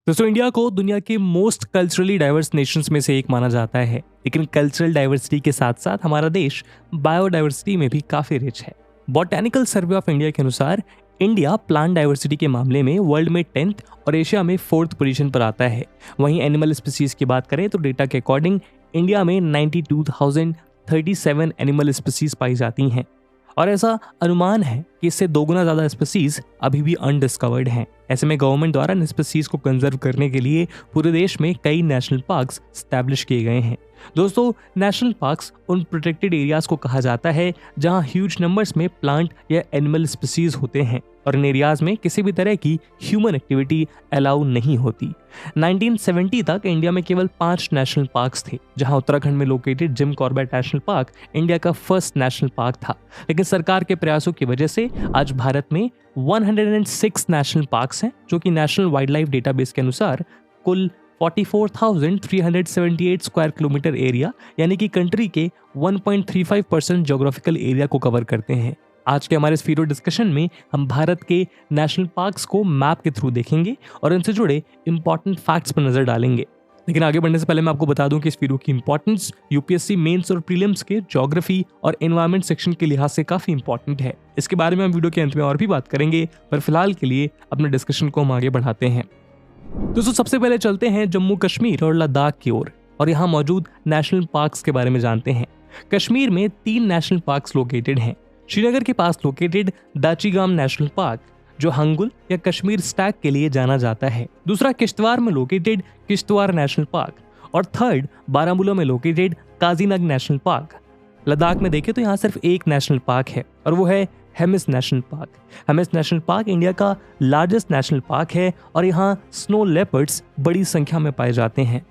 दोस्तों, इंडिया को दुनिया के मोस्ट कल्चरली डाइवर्स नेशंस में से एक माना जाता है, लेकिन कल्चरल डाइवर्सिटी के साथ साथ हमारा देश बायोडाइवर्सिटी में भी काफी रिच है। बॉटैनिकल सर्वे ऑफ इंडिया के अनुसार इंडिया प्लांट डाइवर्सिटी के मामले में वर्ल्ड में 10th और एशिया में 4th पोजीशन पर आता है। वहीं एनिमल स्पीसीज की बात करें तो डेटा के अकॉर्डिंग इंडिया में 92,037 एनिमल स्पीसीज पाई जाती हैं और ऐसा अनुमान है कि इससे दोगुना ज्यादा स्पीसीज अभी भी अनडिस्कवर्ड हैं। ऐसे में गवर्नमेंट द्वारा इन स्पीसीज को कंजर्व करने के लिए पूरे देश में कई नेशनल पार्क्स स्टैब्लिश किए गए हैं। दोस्तों, नेशनल पार्क्स उन प्रोटेक्टेड एरियाज को कहा जाता है जहां ह्यूज नंबर्स में प्लांट या एनिमल स्पीसीज होते हैं और इन एरियाज में किसी भी तरह की ह्यूमन एक्टिविटी अलाउ नहीं होती। 1970 तक इंडिया में केवल 5 नेशनल पार्क्स थे, जहां उत्तराखंड में located gym Corbett national park India का फर्स्ट नेशनल पार्क था। लेकिन सरकार के प्रयासों की वजह से आज भारत में 106 नेशनल पार्क्स हैं, जो कि नेशनल वाइल्ड लाइफ डेटाबेस के अनुसार कुल 44,378 स्क्वायर किलोमीटर एरिया यानी कि कंट्री के 1.35% ज्योग्राफिकल एरिया को कवर करते हैं। आज के हमारे इस वीडियो डिस्कशन में हम भारत के नेशनल पार्क्स को मैप के थ्रू देखेंगे और इनसे जुड़े इंपॉर्टेंट फैक्ट्स पर नजर डालेंगे। लेकिन आगे बढ़ने से पहले मैं आपको बता दूं कि इस वीडियो की इंपॉर्टेंस यूपीएससी मेंस और प्रीलिम्स के ज्योग्राफी और एनवायरनमेंट सेक्शन के लिहाज से काफी इंपॉर्टेंट है। इसके बारे में हम वीडियो के अंत में और भी बात करेंगे, पर फिलहाल के लिए अपने डिस्कशन को हम आगे बढ़ाते हैं। दोस्तों, सबसे पहले चलते हैं जम्मू कश्मीर और लद्दाख की ओर और यहाँ मौजूद नेशनल पार्क्स के बारे में जानते हैं। कश्मीर में 3 नेशनल पार्क्स लोकेटेड हैं। श्रीनगर के पास लोकेटेड दाचीगाम नेशनल पार्क, जो हंगुल या कश्मीर स्टैग के लिए जाना जाता है। दूसरा किश्तवाड़ में लोकेटेड किश्तवाड़ नेशनल पार्क और थर्ड बारामूला में लोकेटेड काजीनग नेशनल पार्क। लद्दाख में देखें तो यहाँ सिर्फ एक नेशनल पार्क है और वो है Hemis national park. Hemis national park India का लार्जेस्ट नेशनल पार्क है और यहाँ स्नो लेपर्ड्स बड़ी संख्या में पाए जाते हैं।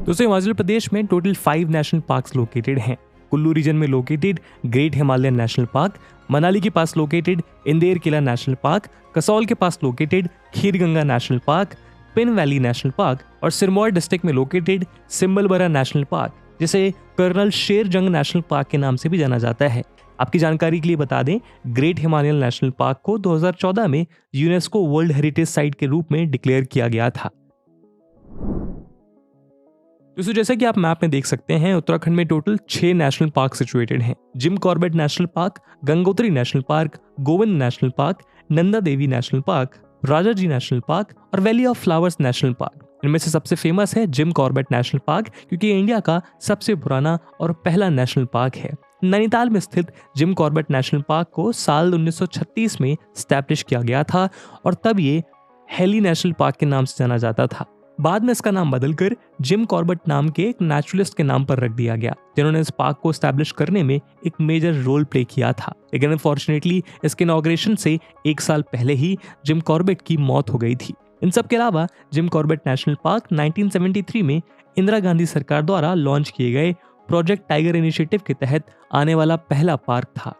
दोस्तों, हिमाचल प्रदेश में टोटल 5 नेशनल पार्क्स लोकेटेड हैं। कुल्लू रीजन में located great Himalayan national park, Manali के पास located Inder Kila national park, Kasol के पास located Kheerganga national park, Pin valley national park और सिरमौर डिस्ट्रिक्ट में लोकेटेड सिम्बलबरा नेशनल पार्क, जिसे colonel Sher Jung national park के नाम से भी जाना जाता है। आपकी जानकारी के लिए बता दें, ग्रेट हिमालयन नेशनल पार्क को 2014 में यूनेस्को वर्ल्ड हेरिटेज साइट के रूप में डिक्लेयर किया गया था। दोस्तों, जैसा कि आप मैप में देख सकते हैं, उत्तराखंड में टोटल 6 नेशनल पार्क सिचुएटेड हैं। Jim Corbett national park, Gangotri national park, Govind national park, Nanda Devi national park, Rajaji national park और valley of flowers national park. इनमें से सबसे फेमस है जिम कॉर्बेट नेशनल पार्क, क्योंकि ये इंडिया का सबसे पुराना और पहला नेशनल पार्क है। नैनीताल में स्थित जिम कॉर्बेट नेशनल पार्क को साल 1936 में स्टैब्लिश किया गया था और तब ये हेली नेशनल पार्क के नाम से जाना जाता था। बाद में इसका नाम बदलकर जिम कॉर्बेट नाम के एक नेचुरलिस्ट के नाम पर रख दिया गया, जिन्होंने इस पार्क को स्टैब्लिश करने में एक मेजर रोल प्ले किया था। लेकिन अनफॉर्चुनेटली इसके इनॉग्रेशन से 1 साल पहले ही जिम कॉर्बेट की मौत हो गई थी। इन सब के अलावा जिम कॉर्बेट नेशनल पार्क 1973 में इंदिरा गांधी सरकार द्वारा लॉन्च किए गए प्रोजेक्ट टाइगर इनिशिएटिव के तहत आने वाला पहला पार्क था।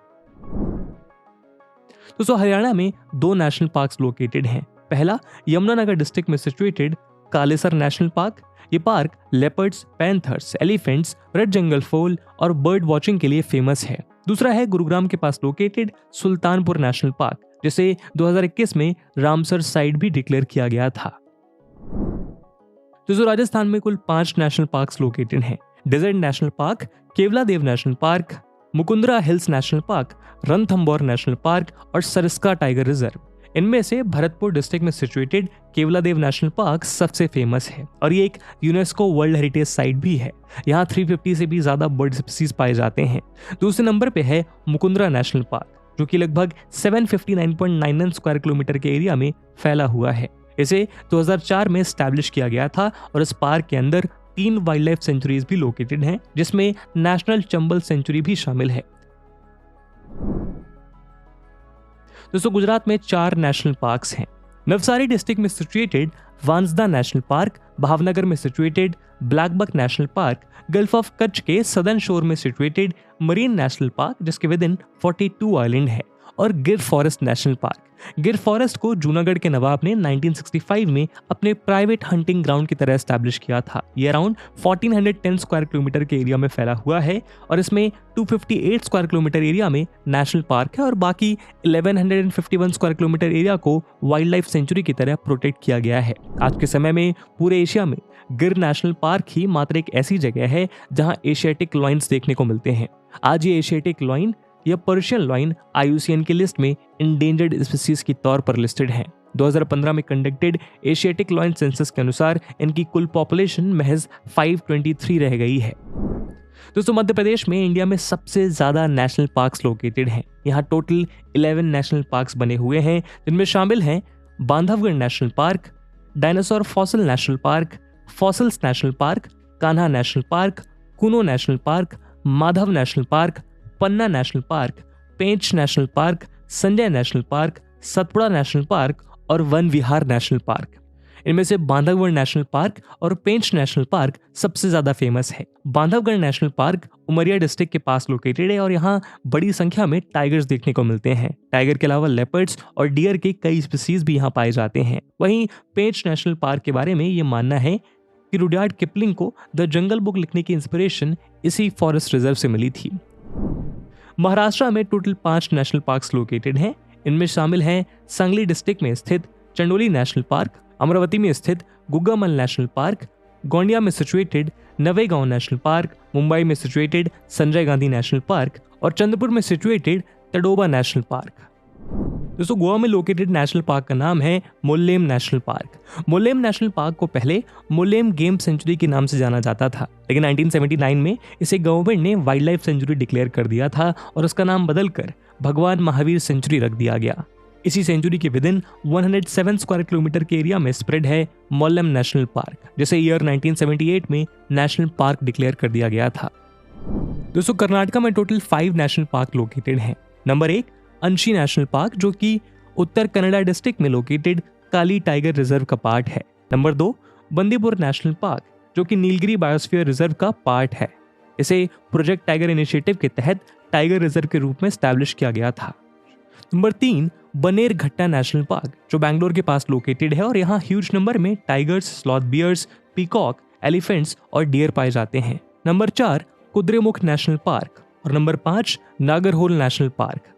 दोस्तों, हरियाणा में 2 नेशनल पार्क्स लोकेटेड हैं। पहला यमुनानगर डिस्ट्रिक्ट में सिचुएटेड कालेसर नेशनल पार्क। ये park leopards, panthers, elephants, red jungle fowl और बर्ड वॉचिंग के लिए फेमस है। दूसरा है गुरुग्राम के पास लोकेटेड सुल्तानपुर नेशनल पार्क, जिसे 2021 में रामसर साइट भी डिक्लेयर किया गया था। दोस्तों, राजस्थान में कुल 5 नेशनल पार्क्स लोकेटेड हैं। Desert National Park, Keoladeo National Park, Mukundra Hills National Park, Ranthambore National park और सरिस्का टाइगर रिजर्व। इनमें से भरतपुर डिस्ट्रिक्ट में सिचुएटेड केवलादेव नेशनल पार्क सबसे फेमस है और ये एक यूनेस्को वर्ल्ड हेरिटेज साइट भी है। यहाँ 350 से भी ज्यादा बर्ड स्पीसीज पाए जाते हैं। दूसरे नंबर पे है मुकुंदरा नेशनल पार्क, जो कि लगभग 759.99 स्क्वायर किलोमीटर के एरिया में फैला हुआ है। इसे 2004 में स्टैब्लिश किया गया था और इस पार्क के अंदर 3 वाइल्ड लाइफ सेंचुरीज भी लोकेटेड हैं, जिसमें नेशनल चंबल सेंचुरी भी शामिल है। दोस्तों, गुजरात में 4 नेशनल पार्क्स हैं। नवसारी डिस्ट्रिक्ट में situated Vansda national park, Bhavnagar में situated blackbuck national park, gulf of Kutch के सदर्न शोर में सिचुएटेड मरीन नेशनल पार्क, जिसके विद इन 42 आइलैंड है, और Gir forest national park. Gir forest को जूनागढ़ के नवाब ने 1965 में अपने प्राइवेट हंटिंग ग्राउंड की तरह एस्टैब्लिश किया था। ये अराउंड 1410 स्क्वायर किलोमीटर के एरिया में फैला हुआ है और इसमें 258 स्क्वायर किलोमीटर एरिया में नेशनल पार्क है और बाकी 1151 स्क्वायर किलोमीटर एरिया को वाइल्ड लाइफ सेंचुरी की तरह प्रोटेक्ट किया गया है। आज के समय में पूरे एशिया में गिर नेशनल पार्क ही मात्र एक ऐसी जगह है जहां एशियाटिक लॉयंस देखने को मिलते हैं। आज ये एशियाटिक लॉयन या पर्शियन लॉयन IUCN की लिस्ट में इंडेंजर्ड स्पीसीज के तौर पर लिस्टेड है। 2015 में कंडक्टेड एशियाटिक लॉयन सेंसस के अनुसार इनकी कुल पॉपुलेशन महज 523 रह गई है। दोस्तों, मध्य प्रदेश में इंडिया में सबसे ज्यादा नेशनल पार्क्स लोकेटेड हैं। यहाँ टोटल 11 नेशनल पार्क्स बने हुए हैं, जिनमें शामिल हैं Bandhavgarh national park, dinosaur fossil national park, fossils national park, Kanha national park, Kuno national park, Madhav national park, Panna national park, Pench national park, Sanjay national park, Satpura national park और वन विहार नेशनल पार्क। इनमें से बांधवगढ़ नेशनल पार्क और पेंच नेशनल पार्क सबसे ज्यादा फेमस है। Bandhavgarh national park Umaria district के पास located है और यहाँ बड़ी संख्या में टाइगर्स देखने को मिलते हैं। टाइगर के अलावा लेपर्ड्स और डियर के कई स्पीसीज भी यहाँ पाए जाते हैं। वहीं पेंच नेशनल पार्क के बारे में ये मानना है कि रुडयार्ड किपलिंग को द जंगल बुक लिखने की इंस्पिरेशन इसी फॉरेस्ट रिजर्व से मिली थी। महाराष्ट्र में टोटल 5 नेशनल पार्क्स लोकेटेड हैं। इनमें शामिल हैं सांगली डिस्ट्रिक्ट में स्थित चंडोली नेशनल पार्क, अमरावती में स्थित गुग्गामल नेशनल पार्क, गोंडिया में situated Navegaon national park, Mumbai में situated Sanjay Gandhi national park और चंद्रपुर में सिचुएटेड तडोबा नेशनल पार्क। दोस्तों, गोवा में लोकेटेड नेशनल पार्क का नाम है Mollem national park. Mollem national park को पहले मोल्लेम गेम सेंचुरी के नाम से जाना जाता था, लेकिन 1979 में इसे गवर्नमेंट ने वाइल्ड लाइफ सेंचुरी डिक्लेयर कर दिया था और उसका नाम बदलकर भगवान महावीर सेंचुरी रख दिया गया। इसी सेंचुरी के विदिन 107 स्क्वायर किलोमीटर के एरिया में स्प्रेड है मोल्लेम नेशनल पार्क, जिसे ईयर 1978 में नेशनल पार्क डिक्लेयर कर दिया गया था। दोस्तों, कर्नाटका में टोटल 5 नेशनल पार्क लोकेटेड हैं। नंबर 1 अंशी नेशनल पार्क, जो कि उत्तर कन्नड़ा डिस्ट्रिक्ट में लोकेटेड काली टाइगर रिजर्व का पार्ट है। नंबर 2 बंदीपुर नेशनल पार्क, जो कि नीलगिरी बायोस्फीयर रिजर्व का पार्ट है। इसे प्रोजेक्ट टाइगर इनिशिएटिव के तहत टाइगर रिजर्व के रूप में एस्टैब्लिश किया गया था। नंबर 3 बनेर घट्टा नेशनल पार्क, जो बैंगलोर के पास लोकेटेड है और यहाँ ह्यूज नंबर में tigers, sloth bears, peacock, elephants और डियर पाए जाते हैं। नंबर 4 कुद्रेमुख नेशनल पार्क और नंबर 5 नागरहोल नेशनल पार्क।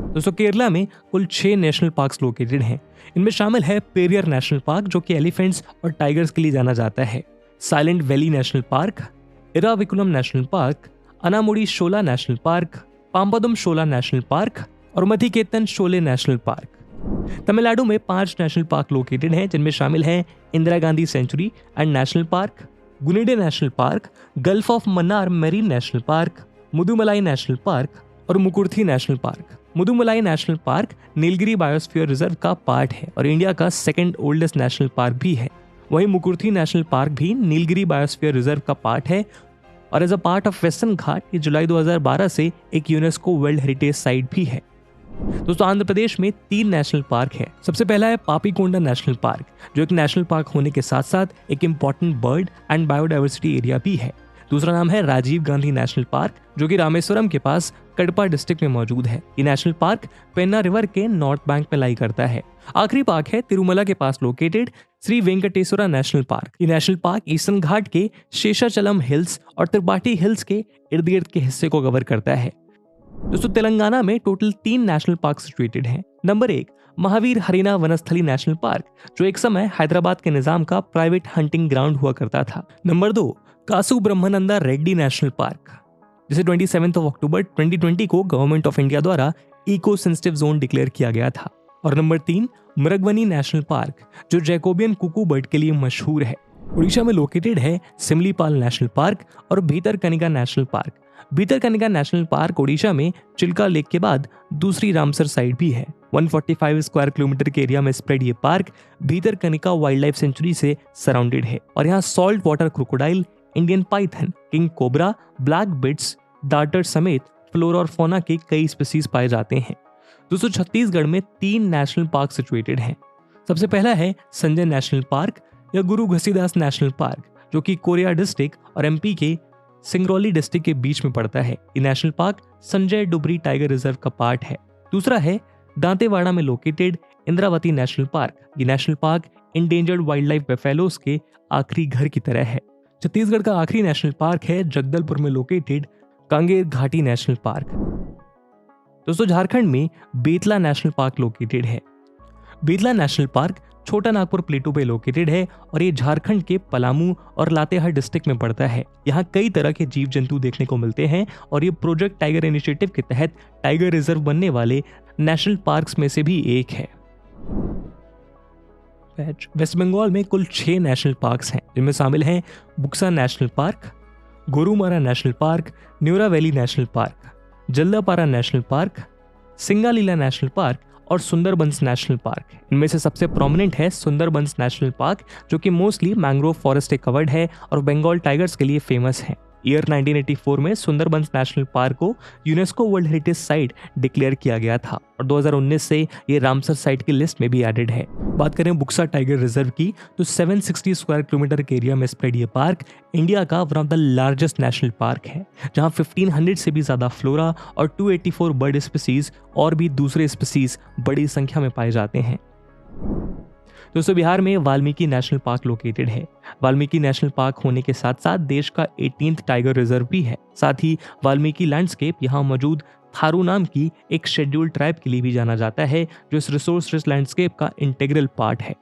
दोस्तों, केरला में कुल 6 नेशनल पार्क्स लोकेटेड हैं। इनमें शामिल है पेरियर नेशनल पार्क, जो कि एलिफेंट्स और टाइगर्स के लिए जाना जाता है, Silent Valley national park, Eravikulam national park, Anamudi Shola national park, Pambadum Shola national park और मधिकेतन शोले नेशनल पार्क। तमिलनाडु में 5 नेशनल पार्क लोकेटेड हैं, जिनमें शामिल हैं Indira Gandhi sanctuary and national park, Guindy national park, gulf of Mannar marine national park, Mudumalai national park और Mukurthi national park. Mudumalai national park Nilgiri biosphere reserve का part है और इंडिया का सेकंड ओल्डेस्ट नेशनल पार्क भी है। वहीं मुकुर्थी नेशनल पार्क भी नीलगिरी बायोस्फीयर रिजर्व का पार्ट है और as a part of western घाट ये जुलाई 2012 से एक यूनेस्को वर्ल्ड हेरिटेज साइट भी है। दोस्तों, आंध्र प्रदेश में 3 नेशनल पार्क है। सबसे पहला है पापीकोंडा नेशनल पार्क, जो एक नेशनल पार्क होने के साथ साथ एक important bird and biodiversity area भी है। दूसरा नाम है राजीव गांधी नेशनल पार्क, जो कि रामेश्वरम के पास कडपा डिस्ट्रिक्ट में मौजूद है। ये नेशनल पार्क पेन्ना रिवर के नॉर्थ बैंक में लाई करता है। आखिरी पार्क है तिरुमला के पास located Shri Venkateswara national park. ये नेशनल पार्क ईस्टर्न घाट के शेषाचलम हिल्स और त्रिपाठी हिल्स के इर्द गिर्द के हिस्से को कवर करता है। दोस्तों, तेलंगाना में टोटल 3 नेशनल पार्क सिचुएटेड हैं। नंबर 1 महावीर हरिना वनस्थली नेशनल पार्क, जो एक समय हैदराबाद के निजाम का प्राइवेट हंटिंग ग्राउंड हुआ करता था। नंबर 2 कासु ब्रह्मानंदा रेड्डी नेशनल पार्क, जिसे 27 अक्टूबर 2020 को गवर्नमेंट ऑफ इंडिया द्वारा इको सेंसिटिव जोन डिक्लेयर किया गया था। और नंबर 3 मृगवनी नेशनल पार्क, जो जैकोबियन कुकू बर्ड के लिए मशहूर है। उड़ीसा में लोकेटेड है सिमलीपाल नेशनल पार्क और Bhitarkanika national park. Bhitarkanika national park Odisha में चिल्का लेक के बाद दूसरी रामसर साइट भी है। 145 स्क्वायर किलोमीटर के एरिया में स्प्रेड ये park Bhitarkanika wild life sanctuary से सराउंडेड है और यहाँ salt water crocodile, Indian Python, king cobra, black bits, darter समेत फ्लोरा और फौना के कई स्पीसीज पाए जाते हैं। दोस्तों, छत्तीसगढ़ में 3 नेशनल पार्क सिचुएटेड हैं। सबसे पहला है संजय नेशनल पार्क या गुरु घसीदास नेशनल पार्क, जो कि कोरिया डिस्ट्रिक्ट और एमपी के सिंगरौली डिस्ट्रिक्ट के बीच में पड़ता है। ये national park Sanjay Dubri tiger reserve का पार्ट है। दूसरा है दांतेवाड़ा में लोकेटेड इंद्रावती नेशनल पार्क। ये national park endangered wildlife buffaloes के आखिरी घर की तरह है। छत्तीसगढ़ का आखिरी नेशनल पार्क है जगदलपुर में लोकेटेड कांगेर घाटी नेशनल पार्क। दोस्तों झारखंड में बेतला नेशनल पार्क लोकेटेड है। बेतला नेशनल पार्क छोटा नागपुर प्लेटू पे लोकेटेड है और ये झारखंड के पलामू और लातेहार डिस्ट्रिक्ट में पड़ता है। यहाँ कई तरह के जीव जंतु देखने को मिलते हैं और ये प्रोजेक्ट टाइगर इनिशिएटिव के तहत टाइगर रिजर्व बनने वाले नेशनल पार्क्स में से भी एक है। वेस्ट बंगाल में कुल 6 नेशनल पार्क्स हैं, जिनमें शामिल हैं Buxa National Park, Gorumara National Park, Neora Valley national Park, Jaldapara National Park, Singalila National park और सुंदरबंस नेशनल पार्क। इनमें से सबसे प्रोमिनेंट है सुंदरबंस नेशनल पार्क, जो कि मोस्टली मैंग्रोव फॉरेस्ट से कवर्ड है और बंगाल टाइगर्स के लिए फेमस है। ईयर 1984 में सुंदरबंस नेशनल पार्क को UNESCO world heritage site declare किया गया था और 2019 से ये रामसर साइट की लिस्ट में भी एडेड है। बात करें बुक्सा टाइगर रिजर्व की तो 760 स्क्वायर किलोमीटर के एरिया में स्प्रेड ये पार्क इंडिया का one of the largest national park है, जहां 1500 से भी ज्यादा फ्लोरा और 284 बर्ड स्पीसीज और भी दूसरे स्पीसीज बड़ी संख्या में पाए जाते हैं। दोस्तों बिहार में वाल्मीकि नेशनल पार्क लोकेटेड है। वाल्मीकि नेशनल पार्क होने के साथ साथ देश का 18th टाइगर रिजर्व भी है। साथ ही वाल्मीकि लैंडस्केप यहाँ मौजूद थारू नाम की एक शेड्यूल्ड ट्राइब के लिए भी जाना जाता है, जो इस रिसोर्स रिच लैंडस्केप का इंटीग्रल पार्ट है।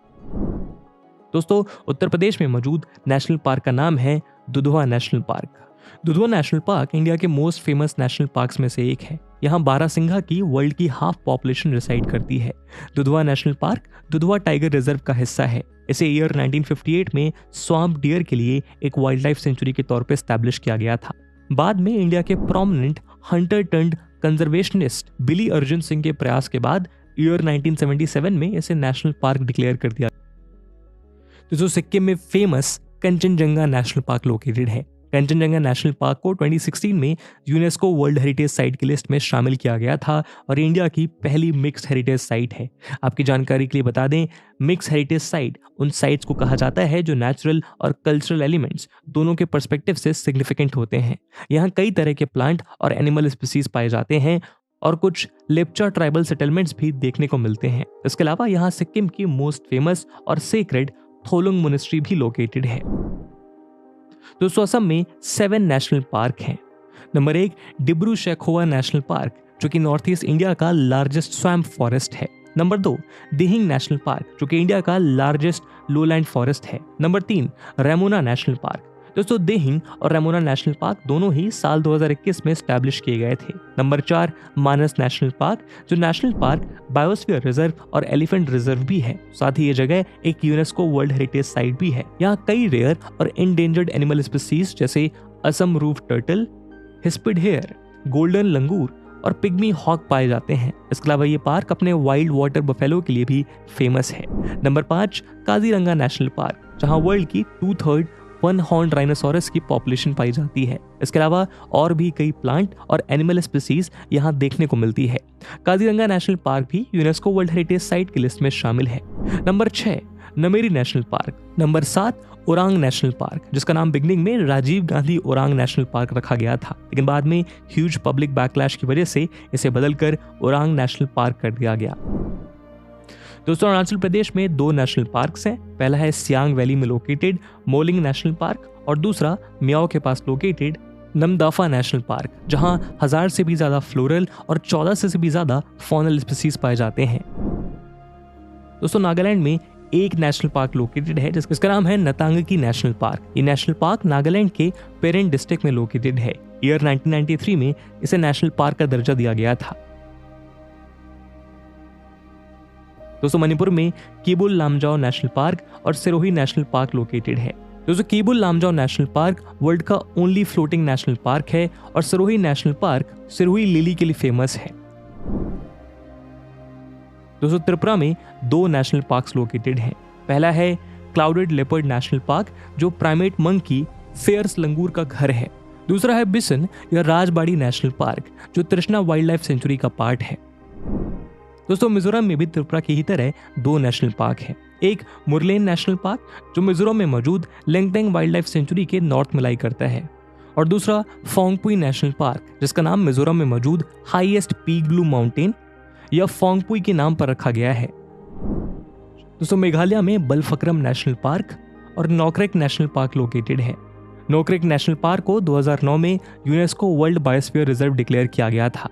दोस्तों उत्तर प्रदेश में मौजूद नेशनल पार्क का नाम है Dudhwa national park. Dudhwa national park India के मोस्ट फेमस नेशनल पार्क्स में से एक है। यहाँ बारहसिंघा की वर्ल्ड की हाफ पॉपुलेशन रिसाइड करती है। Dudhwa national park Dudhwa tiger reserve का हिस्सा है। इसे ईयर 1958 में स्वाम्प डियर के लिए एक वाइल्ड लाइफ सेंचुरी के तौर पर एस्टैब्लिश किया गया था। बाद में इंडिया के प्रोमिनेंट हंटर टर्न्ड कंजर्वेशनिस्ट बिली अर्जुन सिंह के प्रयास के बाद ईयर 1977 में इसे नेशनल पार्क डिक्लेयर कर दिया। तो सिक्किम में famous Kanchenjunga national park located है। कंचनजंगा नेशनल पार्क को 2016 में यूनेस्को वर्ल्ड हेरिटेज साइट की लिस्ट में शामिल किया गया था और इंडिया की पहली मिक्स हेरिटेज साइट है। आपकी जानकारी के लिए बता दें, मिक्स हेरिटेज साइट उन साइट्स को कहा जाता है जो नेचुरल और कल्चरल एलिमेंट्स दोनों के पर्सपेक्टिव से सिग्निफिकेंट होते हैं। यहाँ कई तरह के प्लांट और एनिमल स्पीसीज पाए जाते हैं और कुछ लेप्चा ट्राइबल सेटलमेंट्स भी देखने को मिलते हैं। इसके अलावा यहाँ सिक्किम की मोस्ट फेमस और सेक्रेड थोलुंग मोनेस्ट्री भी लोकेटेड है। दोस्तों असम में 7 नेशनल पार्क हैं। Number 1 Dibru Saikhowa national park, जो कि नॉर्थ ईस्ट इंडिया का लार्जेस्ट स्वैम्प फॉरेस्ट है। नंबर 2 दिहिंग नेशनल पार्क, जो कि इंडिया का लार्जेस्ट लोलैंड फॉरेस्ट है। Number 3 Raimona national park. दोस्तों दिहिंग और रेमोना नेशनल पार्क दोनों ही साल 2021 में एस्टैब्लिश किए गए थे। नंबर 4 मानस नेशनल पार्क, जो नेशनल पार्क, बायोस्फीयर रिजर्व और एलिफेंट रिजर्व भी है। साथ ही ये जगह एक यूनेस्को वर्ल्ड हेरिटेज साइट भी है। यहाँ कई रेयर और इंडेंजर्ड एनिमल स्पीसीज जैसे Assam roof turtle, hispid hare, golden langur और पिग्मी हॉक पाए जाते हैं। इसके अलावा ये पार्क अपने वाइल्ड वाटर बफेलो के लिए भी फेमस है। नंबर 5 काजीरंगा नेशनल पार्क, जहाँ वर्ल्ड की 2/3 वन हॉर्न राइनोसोरस की पॉपुलेशन पाई जाती है। इसके अलावा और भी कई प्लांट और एनिमल स्पीसीज यहाँ देखने को मिलती है। काजीरंगा नेशनल पार्क भी यूनेस्को वर्ल्ड हेरिटेज साइट की लिस्ट में शामिल है। Number 6 Nameri national park. Number 7 Orang national park, जिसका नाम बिगनिंग में राजीव गांधी ओरांग नेशनल पार्क रखा गया था, लेकिन बाद में ह्यूज पब्लिक बैकलैश की वजह से इसे बदलकर ओरांग नेशनल पार्क कर दिया गया। दोस्तों अरुणाचल प्रदेश में 2 नेशनल पार्क्स हैं। पहला है सियांग वैली में लोकेटेड मोलिंग नेशनल पार्क और दूसरा मियाओ के पास लोकेटेड नमदाफा नेशनल पार्क, जहां 1000 से भी ज्यादा फ्लोरल और 14 से भी ज्यादा फॉनल स्पीसीज पाए जाते हैं। दोस्तों नागालैंड में एक नेशनल पार्क लोकेटेड है जिसका नाम है नतांगकी नेशनल पार्क। ये नेशनल पार्क नागालैंड के पेरेंट डिस्ट्रिक्ट में लोकेटेड है। ईयर 1993 में इसे नेशनल पार्क का दर्जा दिया गया था। दोस्तों मणिपुर में केबुल लामजाओ नेशनल पार्क और सिरोही नेशनल पार्क लोकेटेड है। दोस्तों Keibul Lamjao National Park world का ओनली फ्लोटिंग नेशनल पार्क है और Siroi National Park Siroi lily के लिए फेमस है। दोस्तों त्रिपुरा में 2 नेशनल पार्क्स लोकेटेड हैं। पहला है क्लाउडेड लेपर्ड नेशनल पार्क, जो प्राइमेट मंकी फेयर्स लंगूर का घर है। दूसरा है बिसन या राजबाड़ी नेशनल पार्क, जो तृष्णा वाइल्ड लाइफ सेंचुरी का पार्ट है। दोस्तों मिजोरम में भी त्रिपुरा की ही तरह 2 नेशनल पार्क हैं। एक मुरलेन नेशनल पार्क, जो मिजोरम में मौजूद लेंगटेंग वाइल्ड लाइफ सेंचुरी के नॉर्थ में लाई करता है, और दूसरा फोंगपुई नेशनल पार्क, जिसका नाम मिजोरम में मौजूद हाईएस्ट पीक ब्लू माउंटेन यह फोंगपुई के नाम पर रखा गया है। दोस्तों मेघालय में बलफक्रम नेशनल पार्क और नोक्रेक नेशनल पार्क लोकेटेड है। नोक्रेक नेशनल पार्क को 2009 में UNESCO world biosphere reserve declare किया गया था।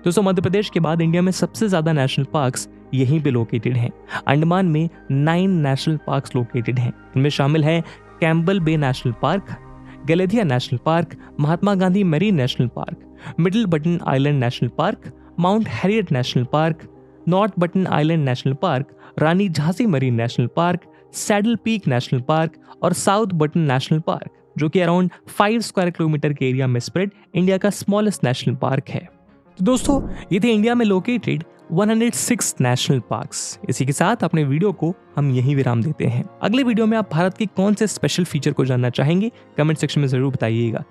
दोस्तों मध्य प्रदेश के बाद इंडिया में सबसे ज्यादा नेशनल पार्क्स यहीं पे लोकेटेड हैं। अंडमान में 9 नेशनल पार्क्स लोकेटेड हैं। इनमें शामिल है Campbell bay national park, Galathea national park, Mahatma Gandhi marine national park, middle button island national park, mount Harriet national park, north button island national park, Rani Jhansi marine national park, saddle peak national park और south button national park, जो कि around 5 square kilometre के area में spread India का smallest national park है। तो दोस्तों ये थे इंडिया में लोकेटेड 106 नेशनल पार्क्स। इसी के साथ अपने वीडियो को हम यहीं विराम देते हैं। अगले वीडियो में आप भारत के कौन से स्पेशल फीचर को जानना चाहेंगे, कमेंट सेक्शन में जरूर बताइएगा।